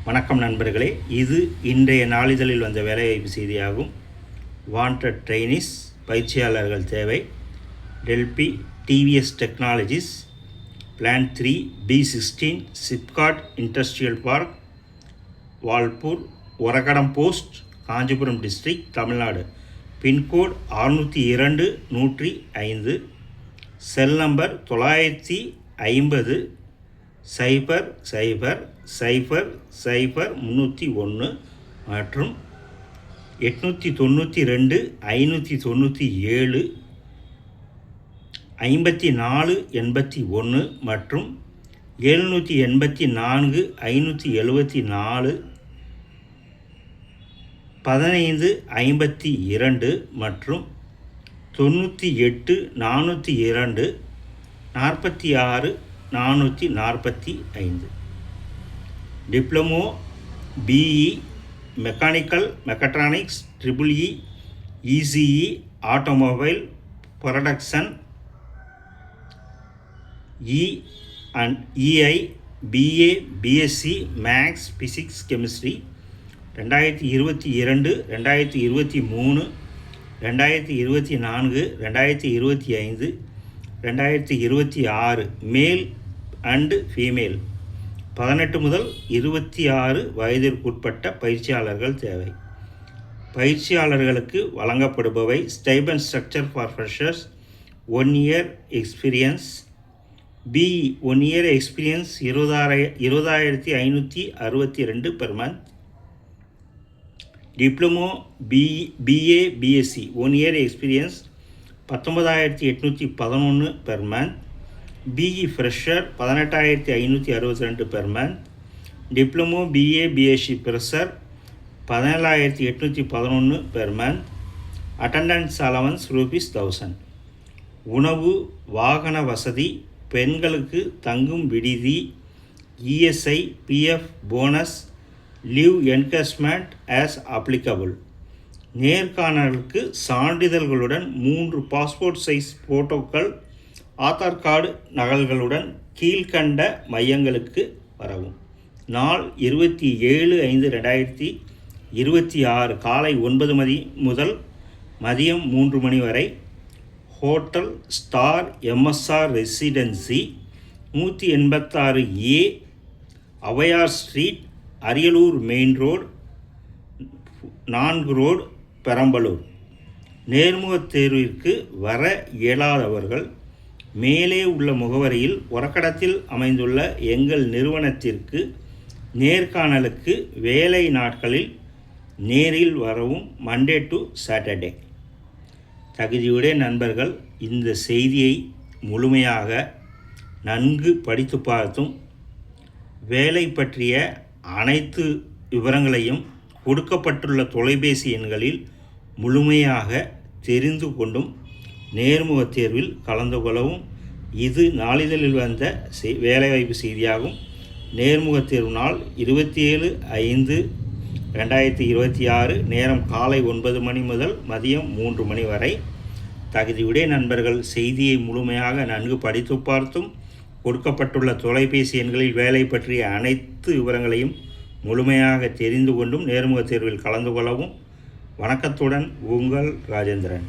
வணக்கம் நண்பர்களே, இது இன்றைய நாளிதழில் வந்த வேலைவாய்ப்பு செய்தியாகும். வாண்டட் ட்ரெயினிஸ் பயிற்சியாளர்கள் தேவை. Delphi TVS technologies plant 3 B16 SIPCOT industrial park, Valpur, Oragadam post, Kanchipuram district, Tamil Nadu. Pin code 602-105, cell number 950-00-0301 மற்றும் 892-597-5481 மற்றும் 784-574 1552 மற்றும் 98-402 46-445. Diploma BE mechanical mechatronics, EEE ECE automobile production, EI BA BSc maths physics chemistry 2022, 2023, 2024, 2025, 2026 மேல் அண்டு ஃபீமேல் 18 முதல் 26 வயதிற்குட்பட்ட பயிற்சியாளர்கள் தேவை. பயிற்சியாளர்களுக்கு வழங்கப்படுபவை stipend structure for freshers 1 year experience, BE 1 year experience 20,562 per month. Diploma BA BSc 1 year experience 19,811 per month. BE fresher 18,562 per month. Diploma BA BSc fresher 17,811 per month. Attendance allowance ₹1000. உணவு வாகன வசதி, பெண்களுக்கு தங்கும் விடுதி, ESI PF bonus, leave encashment as applicable. நேர்காணலுக்கு சான்றிதழ்களுடன் 3 passport size ஃபோட்டோக்கள், Aadhaar card நகல்களுடன் கீழ்கண்ட மையங்களுக்கு வரவும். நாள் 27/5/2026 காலை 9 மணி முதல் மதியம் 3 மணி வரை. Hotel star MSR residency 186A Avvaiyar street, Ariyalur main road, 4 road, Perambalur. நேர்முகத் தேர்விற்கு வர இயலாதவர்கள் மேலே உள்ள முகவரியில் ஒரகடத்தில் அமைந்துள்ள எங்கள் நிறுவனத்திற்கு நேர்காணலுக்கு வேலை நாட்களில் நேரில் வரவும். Monday to Saturday. தகுதியுடைய நண்பர்கள் இந்த செய்தியை முழுமையாக நன்கு படித்து பார்த்தும் வேலை பற்றிய அனைத்து விவரங்களையும் கொடுக்கப்பட்டுள்ள தொலைபேசி எண்களில் முழுமையாக தெரிந்து கொண்டும் நேர்முகத் தேர்வில் கலந்து கொள்ளவும். இது நாளிதழில் வந்த வேலைவாய்ப்பு செய்தியாகும். நேர்முகத் தேர்வு நாள் 27/5/2026, நேரம் காலை 9 மணி முதல் மதியம் 3 மணி வரை. தகுதியுடைய நண்பர்கள் செய்தியை முழுமையாக நன்கு படித்து பார்த்தும் கொடுக்கப்பட்டுள்ள தொலைபேசி எண்களில் வேலை பற்றிய அனைத்து விவரங்களையும் முழுமையாக தெரிந்து கொண்டும் நேர்முகத் தேர்வில் கலந்து கொள்ளவும். வணக்கத்துடன் உங்கள் ராஜேந்திரன்.